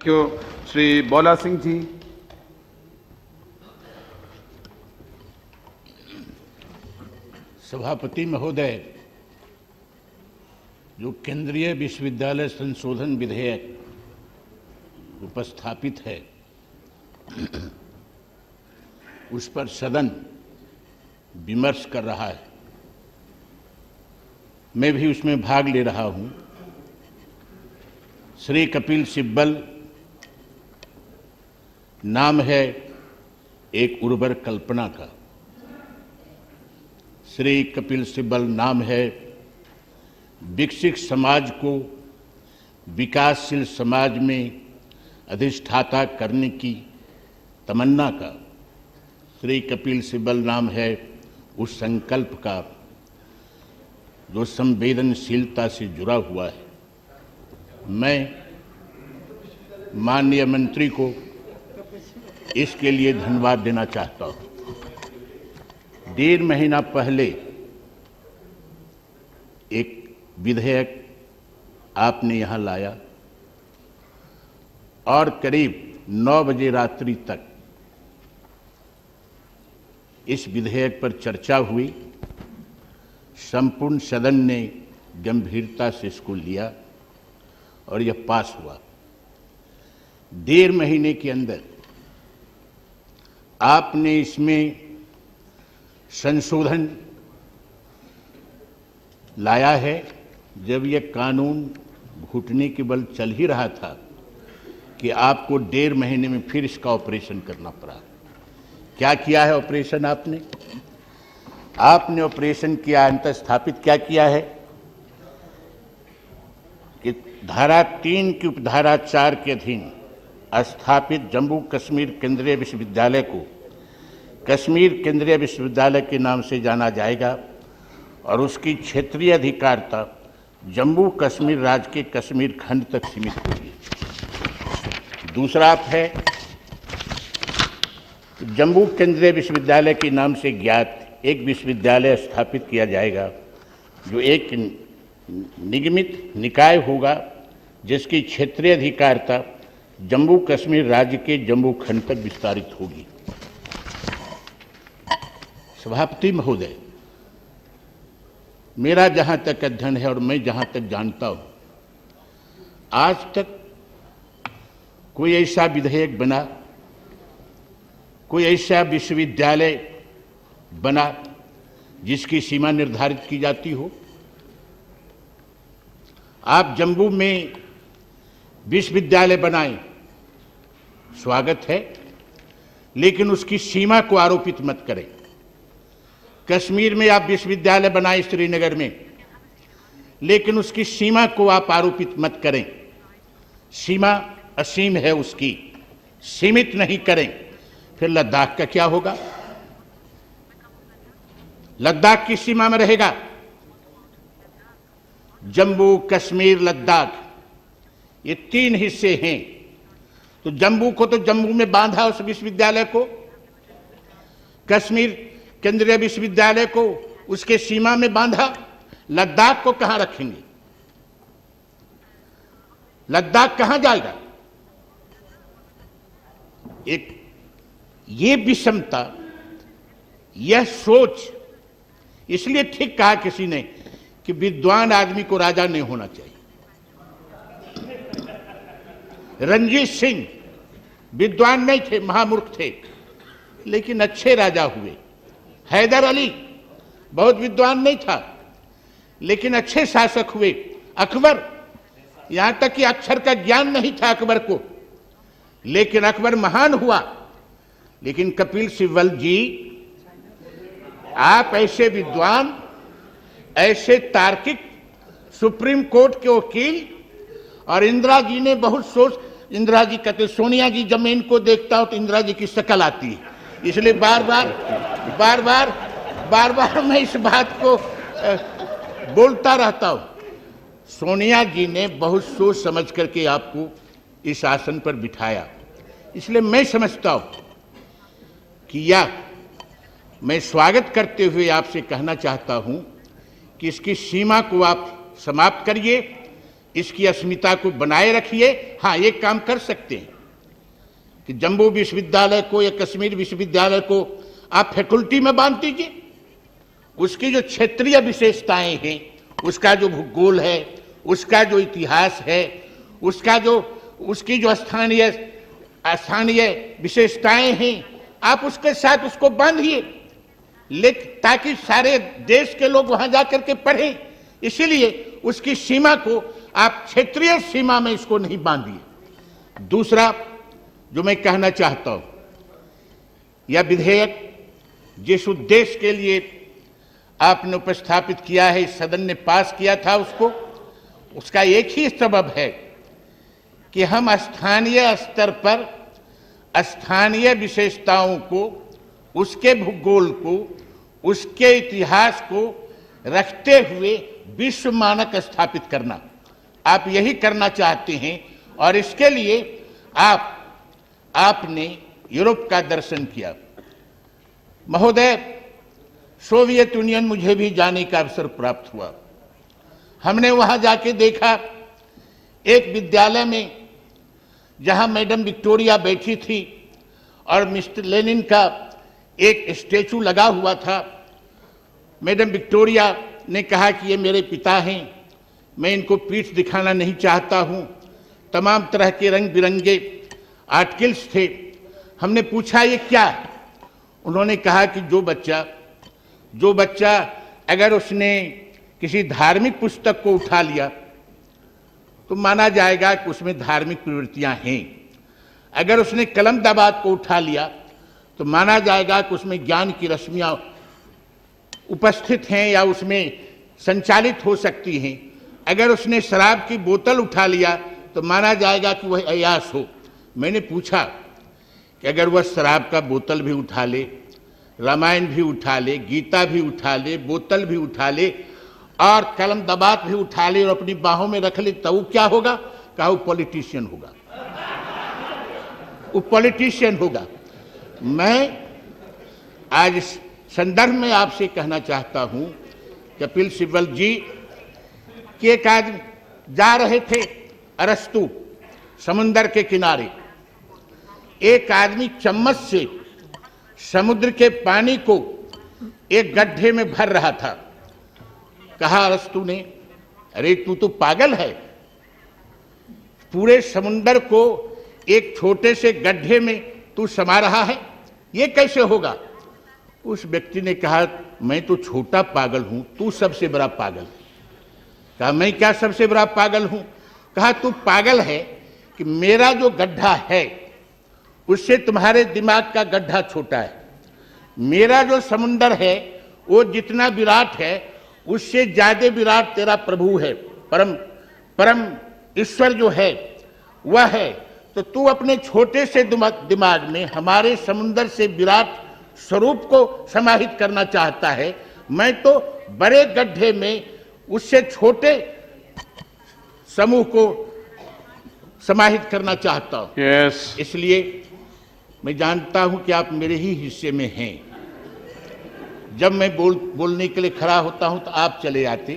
क्यों श्री बोला सिंह जी। सभापति महोदय, जो केंद्रीय विश्वविद्यालय संशोधन विधेयक उपस्थापित है उस पर सदन विमर्श कर रहा है। मैं भी उसमें भाग ले रहा हूं। श्री कपिल सिब्बल नाम है एक उर्वर कल्पना का। श्री कपिल सिब्बल नाम है विकसित समाज को विकासशील समाज में अधिष्ठाता करने की तमन्ना का। श्री कपिल सिब्बल नाम है उस संकल्प का जो संवेदनशीलता से जुड़ा हुआ है। मैं माननीय मंत्री को इसके लिए धन्यवाद देना चाहता हूँ। 1.5 महीना पहले एक विधेयक आपने यहाँ लाया और करीब 9 बजे रात्रि तक इस विधेयक पर चर्चा हुई। संपूर्ण सदन ने गंभीरता से इसको लिया और यह पास हुआ। 1.5 महीने के अंदर आपने इसमें संशोधन लाया है। जब यह कानून घुटने के बल चल ही रहा था कि आपको 1.5 महीने में फिर इसका ऑपरेशन करना पड़ा। क्या किया है ऑपरेशन आपने? आपने ऑपरेशन किया, अंत स्थापित क्या किया है कि धारा 3 की उपधारा 4 के अधीन स्थापित जम्मू कश्मीर केंद्रीय विश्वविद्यालय को कश्मीर केंद्रीय विश्वविद्यालय के नाम से जाना जाएगा और उसकी क्षेत्रीय अधिकारिता जम्मू कश्मीर राज्य के कश्मीर खंड तक सीमित होगी। दूसरा है जम्मू केंद्रीय विश्वविद्यालय के नाम से ज्ञात एक विश्वविद्यालय स्थापित किया जाएगा जो एक निगमित निकाय होगा जिसकी क्षेत्रीय अधिकारिता जम्मू कश्मीर राज्य के जम्मू खंड तक विस्तारित होगी। सभापति महोदय, मेरा जहां तक अध्ययन है और मैं जहां तक जानता हूं, आज तक कोई ऐसा विधेयक बना, कोई ऐसा विश्वविद्यालय बना जिसकी सीमा निर्धारित की जाती हो। आप जम्मू में विश्वविद्यालय बनाएं, स्वागत है, लेकिन उसकी सीमा को आरोपित मत करें। कश्मीर में आप विश्वविद्यालय बनाएं श्रीनगर में, लेकिन उसकी सीमा को आप आरोपित मत करें। सीमा असीम है उसकी, सीमित नहीं करें। फिर लद्दाख का क्या होगा? लद्दाख की सीमा में रहेगा। जम्मू कश्मीर लद्दाख ये 3 हिस्से हैं। तो जम्मू को तो जम्मू में बांधा उस विश्वविद्यालय को, कश्मीर केंद्रीय विश्वविद्यालय को उसके सीमा में बांधा, लद्दाख को कहां रखेंगे? लद्दाख कहां जाएगा? एक ये विषमता, यह सोच, इसलिए ठीक कहा किसी ने कि विद्वान आदमी को राजा नहीं होना चाहिए। रणजीत सिंह विद्वान नहीं थे, महामूर्ख थे, लेकिन अच्छे राजा हुए। हैदर अली बहुत विद्वान नहीं था, लेकिन अच्छे शासक हुए। अकबर, यहां तक कि अक्षर का ज्ञान नहीं था अकबर को, लेकिन अकबर महान हुआ। लेकिन कपिल सिब्बल जी, आप ऐसे विद्वान, ऐसे तार्किक, सुप्रीम कोर्ट के वकील, और इंदिरा जी ने बहुत सोच, इंदिरा जी कहते, सोनिया जी जब मैं इनको देखता हूं तो इंदिरा जी की शक्ल आती है। इसलिए बार बार मैं इस बात को बोलता रहता हूं। सोनिया जी ने बहुत सोच समझ करके आपको इस आसन पर बिठाया। इसलिए मैं समझता हूं कि यह मैं स्वागत करते हुए आपसे कहना चाहता हूं कि इसकी सीमा को आप समाप्त करिए। इसकी अस्मिता को बनाए रखिए। हाँ, एक काम कर सकते हैं कि जम्मू विश्वविद्यालय को या कश्मीर विश्वविद्यालय को आप फैकल्टी में बांध दीजिए। उसकी जो क्षेत्रीय विशेषताएं हैं, उसका जो भूगोल है, उसका जो इतिहास है, उसकी जो स्थानीय विशेषताएं हैं, आप उसके साथ उसको बांधिए, लेकिन ताकि सारे देश के लोग वहां जाकर के पढ़ें। इसीलिए उसकी सीमा को आप क्षेत्रीय सीमा में इसको नहीं बांधिए। दूसरा जो मैं कहना चाहता हूं, यह विधेयक जिस उद्देश्य के लिए आपने उपस्थापित किया है, इस सदन ने पास किया था, उसका एक ही सबब है कि हम स्थानीय स्तर पर स्थानीय विशेषताओं को, उसके भूगोल को, उसके इतिहास को रखते हुए विश्व मानक स्थापित करना, आप यही करना चाहते हैं। और इसके लिए आपने यूरोप का दर्शन किया। महोदय, सोवियत यूनियन मुझे भी जाने का अवसर प्राप्त हुआ। हमने वहां जाके देखा, एक विद्यालय में जहां मैडम विक्टोरिया बैठी थी और मिस्टर लेनिन का एक स्टैचू लगा हुआ था। मैडम विक्टोरिया ने कहा कि ये मेरे पिता हैं, मैं इनको पीठ दिखाना नहीं चाहता हूं। तमाम तरह के रंग बिरंगे आर्टिकल्स थे। हमने पूछा ये क्या है? उन्होंने कहा कि जो बच्चा अगर उसने किसी धार्मिक पुस्तक को उठा लिया तो माना जाएगा कि उसमें धार्मिक प्रवृत्तियां हैं। अगर उसने कलम दबात को उठा लिया तो माना जाएगा कि उसमें ज्ञान की रश्मियां उपस्थित हैं या उसमें संचालित हो सकती हैं। अगर उसने शराब की बोतल उठा लिया तो माना जाएगा कि वह अय्याश हो। मैंने पूछा कि अगर वह शराब का बोतल भी उठा ले, रामायण भी उठा ले, गीता भी उठा ले, बोतल भी उठा ले और कलम दबात भी उठा ले और अपनी बाहों में रख ले, तब वो क्या होगा? कहा वो पॉलिटिशियन होगा, वो पॉलिटिशियन होगा। मैं आज इस संदर्भ में आपसे कहना चाहता हूं, कपिल सिब्बल जी, कि एक आदमी जा रहे थे अरस्तु समुंदर के किनारे। एक आदमी चम्मच से समुद्र के पानी को एक गड्ढे में भर रहा था। कहा अरस्तु ने, अरे तू तो पागल है, पूरे समुद्र को एक छोटे से गड्ढे में तू समा रहा है, ये कैसे होगा? उस व्यक्ति ने कहा, मैं तो छोटा पागल हूं, तू सबसे बड़ा पागल। कहा, मैं क्या सबसे बड़ा पागल हूं? कहा, तू पागल है कि मेरा जो गड्ढा है उससे तुम्हारे दिमाग का गड्ढा छोटा है। मेरा जो समुंदर है वो जितना विराट है उससे ज्यादा विराट तेरा प्रभु है, परम ईश्वर जो है वह है। तो तू अपने छोटे से दिमाग में हमारे समुंदर से विराट स्वरूप को समाहित करना चाहता है। मैं तो बड़े गड्ढे में उससे छोटे समूह को समाहित करना चाहता हूं। Yes. इसलिए मैं जानता हूं कि आप मेरे ही हिस्से में हैं। जब मैं बोलने के लिए खड़ा होता हूं तो आप चले आते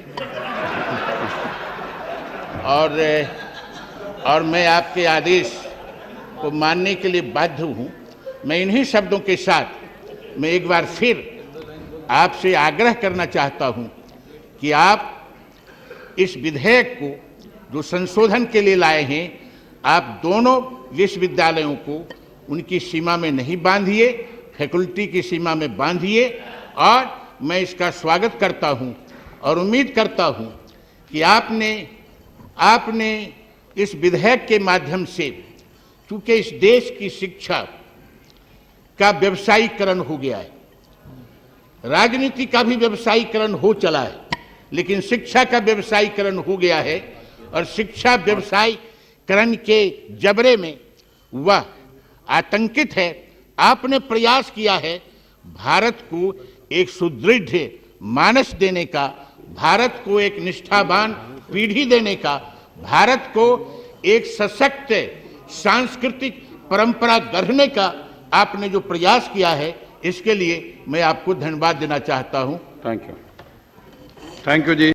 और मैं आपके आदेश को मानने के लिए बाध्य हूं। मैं इन्हीं शब्दों के साथ मैं एक बार फिर आपसे आग्रह करना चाहता हूं कि आप इस विधेयक को जो संशोधन के लिए लाए हैं, आप दोनों विश्वविद्यालयों को उनकी सीमा में नहीं बांधिए, फैकल्टी की सीमा में बांधिए। और मैं इसका स्वागत करता हूं और उम्मीद करता हूं कि आपने इस विधेयक के माध्यम से, चूंकि इस देश की शिक्षा का व्यवसायीकरण हो गया है, राजनीति का भी व्यवसायीकरण हो चला है, लेकिन शिक्षा का व्यवसायीकरण हो गया है और शिक्षा व्यवसायीकरण के जबरे में वह आतंकित है। आपने प्रयास किया है भारत को एक सुदृढ़ मानस देने का, भारत को एक निष्ठावान पीढ़ी देने का, भारत को एक सशक्त सांस्कृतिक परंपरा गढ़ने का आपने जो प्रयास किया है, इसके लिए मैं आपको धन्यवाद देना चाहता हूं। Thank you ji.